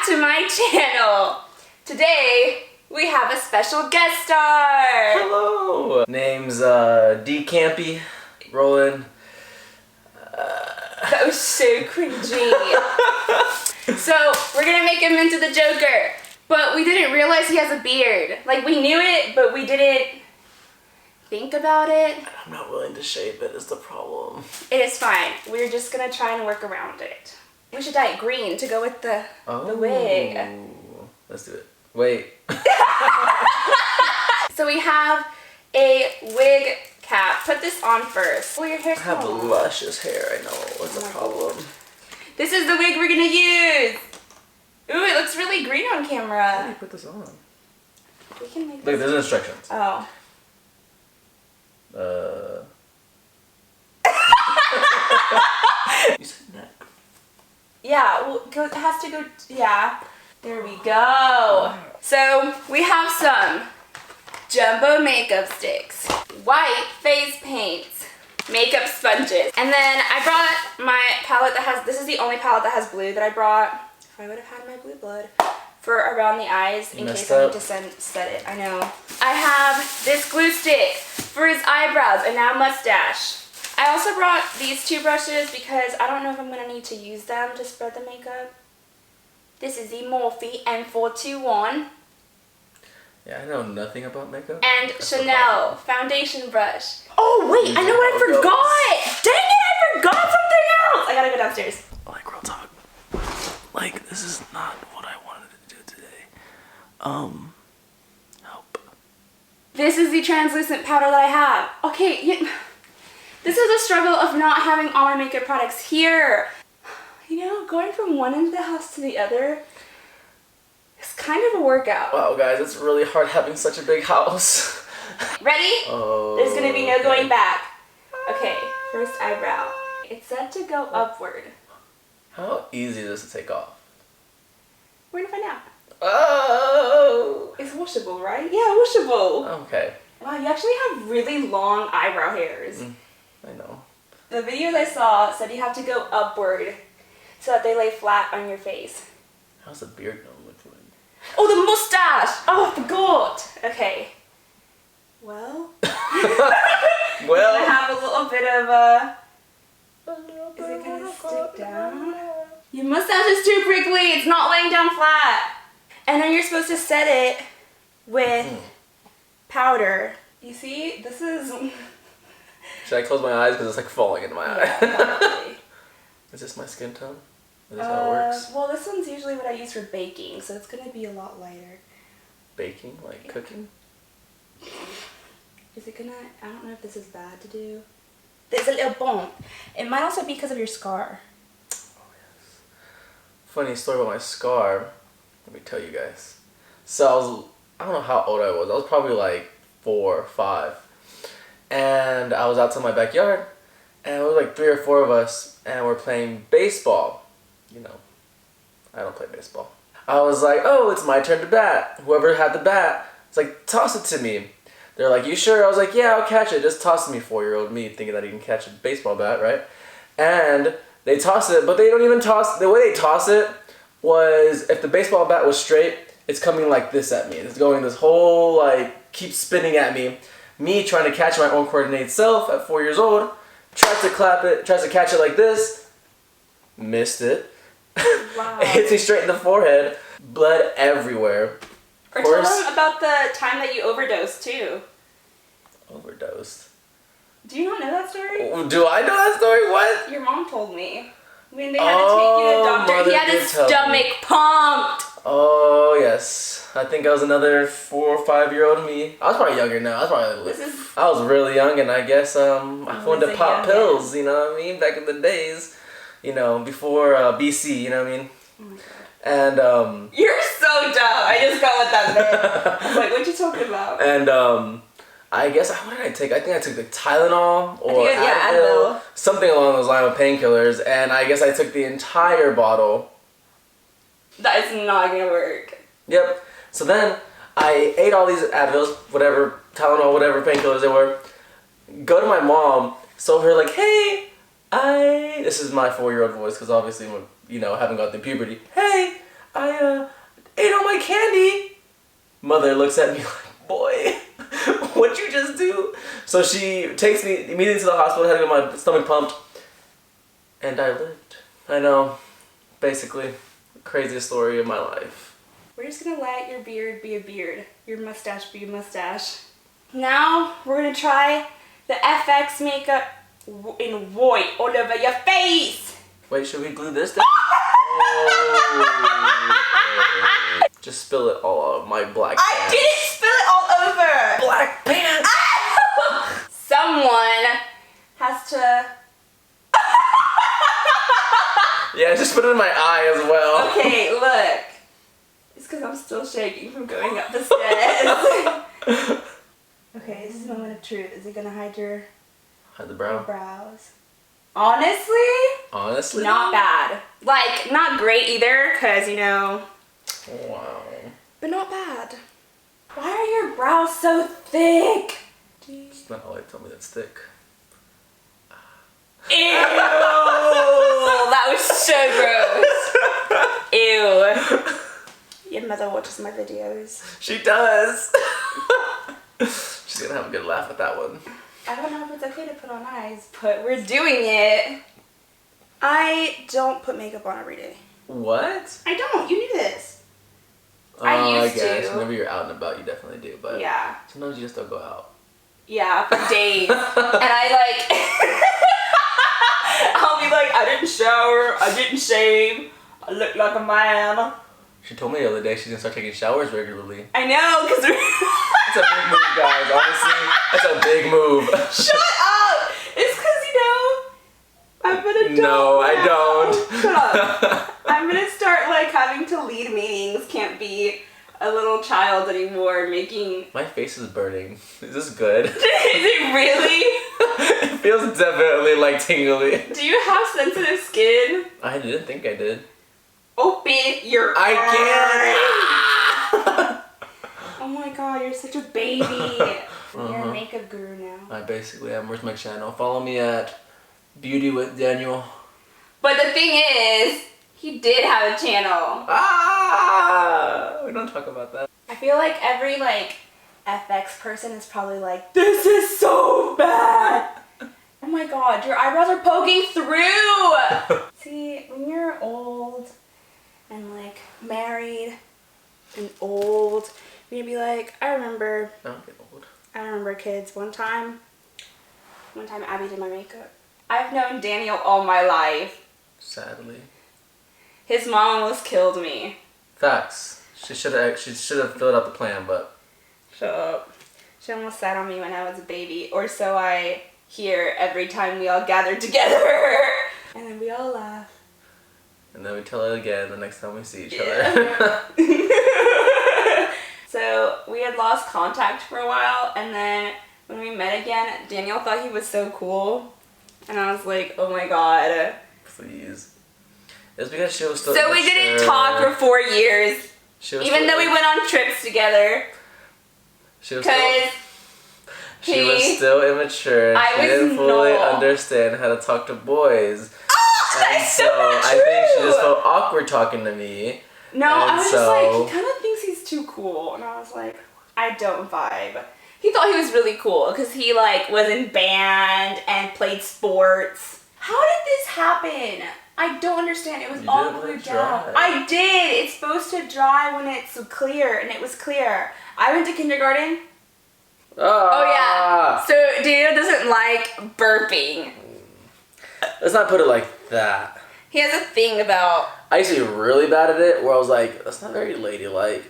back to my channel. Today we have a special guest star. Hello. Name's D Campy, Roland. That was so cringy. So we're gonna make him into the Joker, but we didn't realize he has a beard. Like, we knew it, but we didn't think about it. I'm not willing to shave it is the problem. It is fine. We're just gonna try and work around it. We should dye it green to go with the wig. Let's do it. Wait. So we have a wig cap. Put this on first. Oh, your hair's I have long. luscious hair, I know. What's the problem? This is the wig we're gonna use. Ooh, it looks really green on How do camera. you put this on? We can make Look, this. there's instructions. Oh. You said neck. Yeah, well, it has to go, yeah. There we go. So, we have some jumbo makeup sticks, white face paints, makeup sponges, and then I brought my palette that has, this is the only palette that has blue that I brought. If I would have had my blue blood. For around the eyes in case I need to set it. I know. I have this glue stick for his eyebrows and now mustache. I also brought these two brushes because I don't know if I'm going to need to use them to spread the makeup. This is the Morphe M421 Yeah, I know nothing about makeup. and That's the Chanel problem. foundation brush. Oh wait, I know what I These are forgot! Dang it, I forgot something else! I gotta go downstairs. Like, real talk. Like, this is not what I wanted to do today. Help. This is the translucent powder that I have. Okay, this is a struggle of not having all my makeup products here. You know, going from one end of the house to the other is kind of a workout. Wow, guys, it's really hard having such a big house. Ready? Oh. There's gonna be no okay. going back. Okay, first eyebrow. It's said to go upward. How easy is this to take off? We're gonna find out. Oh. It's washable, right? Yeah, washable. Okay. Wow, you actually have really long eyebrow hairs. I know. The videos I saw said you have to go upward so that they lay flat on your face. How's the beard gonna look like? Oh, the mustache! Oh, I forgot! Okay. Well, I Well. have a little bit of is it gonna stick down? Your mustache is too prickly, it's not laying down flat. And then you're supposed to set it with powder. You see, this is... Should I close my eyes because it's like falling into my Yeah, eye? probably. Is this my skin tone? Is this how it works? Well, this one's usually what I use for baking, so it's gonna be a lot lighter. Baking, like cooking. Is it gonna, I don't know if this is bad to do. There's a little bump. It might also be because of your scar. Funny story about my scar. Let me tell you guys. So I don't know how old I was. I was probably like 4 or 5. And I was outside my backyard. And it was like 3 or 4 of us. And we're playing baseball. You know, I don't play baseball. I was like, oh, it's my turn to bat. Whoever had the bat, it's like, toss it to me. They're like, you sure? I was like, yeah, I'll catch it. Just toss it to me, 4-year-old me, thinking that he can catch a baseball bat, right? And they toss it, but they don't even toss. The way they toss it was, if the baseball bat was straight, it's coming like this at me. It's going this whole, like, keeps spinning at me. Me trying to catch my own coordinated self at 4 years old, tries to catch it like this, missed it. Wow. It hits me straight in the forehead, blood everywhere. Or tell them about the time that you overdosed too. Overdosed. Do you not know that story? Do I know that story? What? Your mom told me. When they had to take you to the doctor, Mother he had his did tell me. stomach pumped. Oh, yes. I think I was another 4 or 5-year-old me. I was probably younger now. I was really young, and I guess I wanted to pop pills, you know what I mean? Back in the days, you know, before BC, you know what I mean? Oh my god. And, You're so dumb. I just got what that meant. I was like, what you talking about? and, I guess, what did I take? I think I took the Tylenol or Advil. Something along those lines of painkillers, and I guess I took the entire bottle. That is not gonna work. Yep. So then I ate all these Advils, whatever, Tylenol, whatever painkillers they were. Go to my mom, so her like, hey, this is my 4-year-old voice because obviously, you know, I haven't gone through puberty. Hey, I ate all my candy. Mother looks at me like, boy, what'd you just do? So she takes me immediately to the hospital, had to get my stomach pumped, and I lived. I know, basically, the craziest story of my life. We're just gonna let your beard be a beard, your mustache be a mustache. Now we're gonna try the FX makeup in white all over your face. Wait, should we glue this down? Oh, okay. Just spill it all over my black pants. I didn't spill it all over. Black pants. Someone has to. Yeah, just put it in my eye as well. Okay, look. It's because I'm still shaking from going up the stairs. Okay, this is the moment of truth. Is it gonna hide your Hide the brow. brows? Honestly, Honestly? not bad. Like, not great either, because, you know, Wow. but not bad. Why are your brows so thick? It's not all they tell me that's thick. Ew! That was so gross. Ew. Your mother watches my videos. She does. She's gonna have a good laugh at that one. I don't know if it's okay to put on eyes, but we're doing it. I don't put makeup on every day. What? I don't. You knew this. I used guess. to. Whenever you're out and about, you definitely do. But Yeah. sometimes you just don't go out. Yeah, for days. And I like... I'll be like, I didn't shower, I didn't shave, I look like a man. She told me the other day she's gonna start taking showers regularly. I know, because That's a big move, guys. Honestly, that's a big move. Shut up! It's because, you know, I'm an adult No, I now. don't. Shut up. I'm gonna start, like, having to lead meetings. Can't be a little child anymore making... My face is burning. Is this good? Is it really? It feels definitely like tingly. Do you have sensitive skin? I didn't think I did. Open your I can't. Oh my god, you're such a baby. You're a makeup guru now. I basically am. Where's my channel? Follow me at Beauty with Daniel. But the thing is, he did have a channel. We don't talk about that. I feel like every like FX person is probably like, this is so bad. Oh my god, your eyebrows are poking through. See, when you're old and like married and old, you're gonna be like, I remember kids, one time Abby did my makeup. I've known Daniel all my life. Sadly. His mom almost killed me. Facts. She should have filled out the plan, but Shut up. She almost sat on me when I was a baby, or so I hear every time we all gathered together. And then we all laugh. and then we tell it again the next time we see each Yeah. other. So we had lost contact for a while, and then when we met again, Daniel thought he was so cool. And I was like, oh my god. Please. It's because she was still So we didn't talk for 4 years, She was even still, though we went on trips together. She was still, Because she was still immature. I She was didn't fully not. understand how to talk to boys. Oh, And that's so so not I think she true. just felt awkward talking to me. No, And I was so- just like, he kind of thinks he's too cool. And I was like, I don't vibe. He thought he was really cool because he like was in band and played sports. How did this happen? I don't understand. It was You all didn't let glued it down. dry. I did. It's supposed to dry when it's clear, and it was clear. I went to kindergarten. Oh yeah. So Daniel doesn't like burping. Let's not put it like that. He has a thing about. I used to be really bad at it where I was like, that's not very ladylike.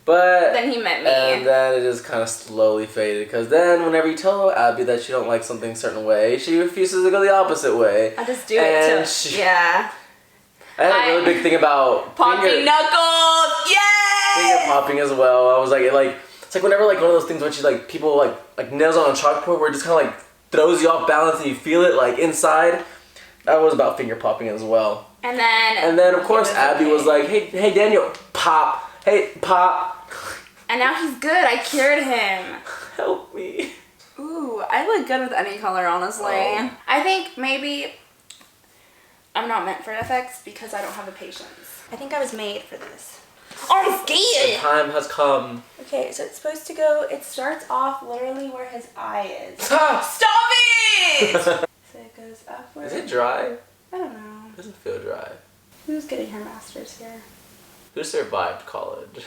But Then he met me. and then it just kind of slowly faded because then whenever you tell Abby that she don't like something a certain way, she refuses to go the opposite way. I just do And it she- too. Yeah. I had a really big thing about Popping knuckles. finger Yay! popping as well. I was like, it's like whenever like one of those things when she like people like nails on a chalkboard where it just kind of like throws you off balance and you feel it like inside. That was about finger popping as well. And then of course it was Abby okay. was like, hey Daniel, pop. Hey, pop. And now he's good. I cured him. Help me. Ooh, I look good with any color, honestly. Oh. I think maybe I'm not meant for FX because I don't have the patience. I think I was made for this. Oh, I'm The scared! time has come. Okay, so it's supposed to go, it starts off literally where his eye is. Ah! Stop it! So it goes upward. Is it dry? I don't know. It doesn't feel dry. Who's getting her master's here? Who survived college?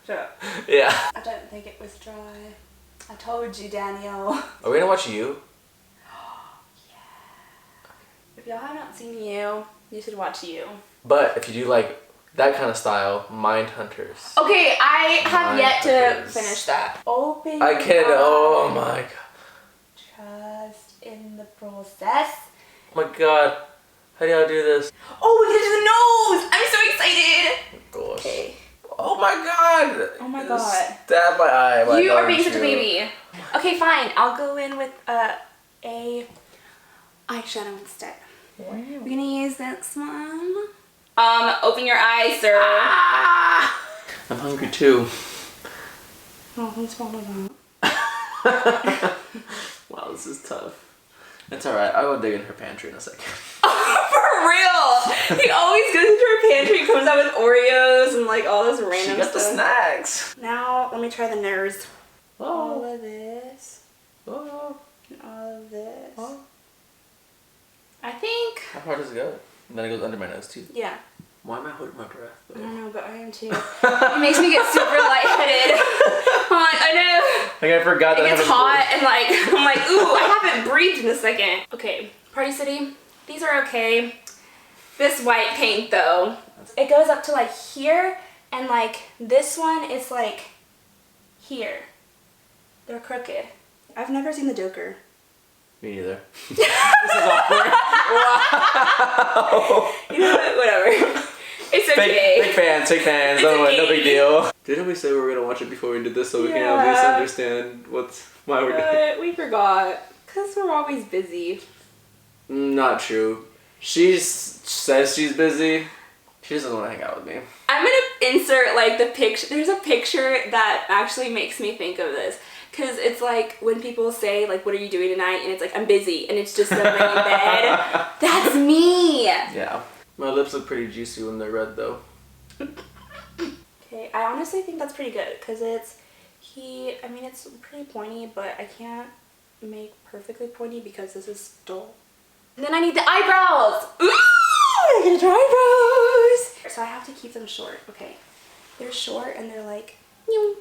Shut up. Yeah. I don't think it was dry. I told you, Daniel. Are we gonna watch You? If y'all have not seen You should watch You. But if you do like that kind of style, Mindhunters. Okay, I have yet to Mindhunters. finish that. Open I your can. Oh eyes. my god. Trust in the process. Oh my god. How do y'all do this? Oh, we did the nose! I'm so excited! Gosh. Okay. Oh my god. Oh my god. Stab my eye. Why You are don't being such a you? baby. Okay, fine. I'll go in with a eyeshadow instead. Wow. We're gonna use this one. Open your eyes, sir. Ah! I'm hungry too. Oh, let's follow that. Wow, this is tough. It's alright. I'll go dig in her pantry in a second. For real! He always goes into her pantry, comes out with Oreos and like all this random She got the stuff. snacks. Now, let me try the nose. All Oh. of this. Oh. And all of this. Oh. I think. How far does it go? And then it goes under my nose too. Yeah. Why am I holding my breath? I don't know, but I am too. It makes me get super lightheaded. I'm like, I know. Like I forgot that It I gets haven't hot and like, I'm like, ooh, I haven't breathed in a second. Okay, Party City, these are okay. This white paint though, it goes up to like here, and like this one is like here. They're crooked. I've never seen the Joker. Me neither. This is awkward. Wow. You know what? Whatever. It's okay. Fake fans. It's No okay. big deal. Didn't we say we were gonna watch it before we did this so we can at least Yeah. understand why we're doing it? But we forgot. Because we're always busy. Not true. She says she's busy. She doesn't want to hang out with me. I'm gonna insert like the picture. There's a picture that actually makes me think of this. Cause it's like when people say like, what are you doing tonight? And it's like, I'm busy. And it's just them laying in bed. That's me. Yeah. My lips look pretty juicy when they're red though. Okay, I honestly think that's pretty good. Cause it's pretty pointy, but I can't make perfectly pointy because this is dull. And then I need the eyebrows. Ooh, I get eyebrows. So I have to keep them short. Okay, they're short and they're like, New.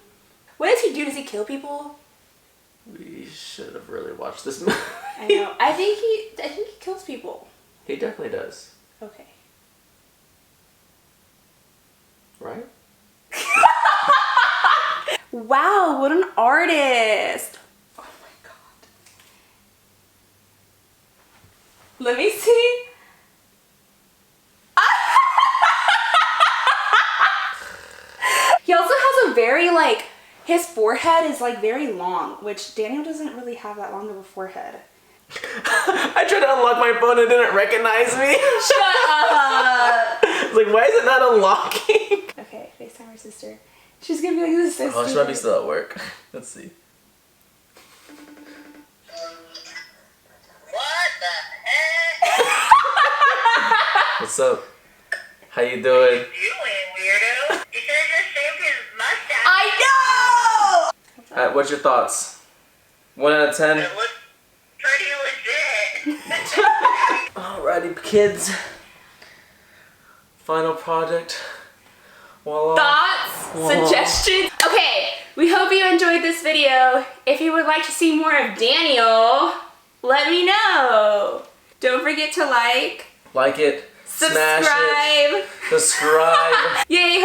What does he do? Does he kill people? We should have really watched this movie. I know. I think he kills people. He definitely does. Okay. Right? Wow, what an artist. Oh my god. Let me see. He also has a very like, his forehead is like very long, which Daniel doesn't really have that long of a forehead. I tried to unlock my phone and it didn't recognize me. Shut up. I was like, why is it not unlocking? Okay, FaceTime her sister. She's gonna be like, this is so Oh, she might be still at work. Let's see. What the heck? What's up? How you doing? You ain't weirdo. You should have just shaved his mustache. I know! Alright, what's your thoughts? 1 out of 10? It looks pretty legit. Alrighty, kids. Final project. Voila. Thoughts? Whoa. Suggestions? Okay, we hope you enjoyed this video. If you would like to see more of Daniel, let me know. Don't forget to like, Like it. Smash it. subscribe. Subscribe. Yay,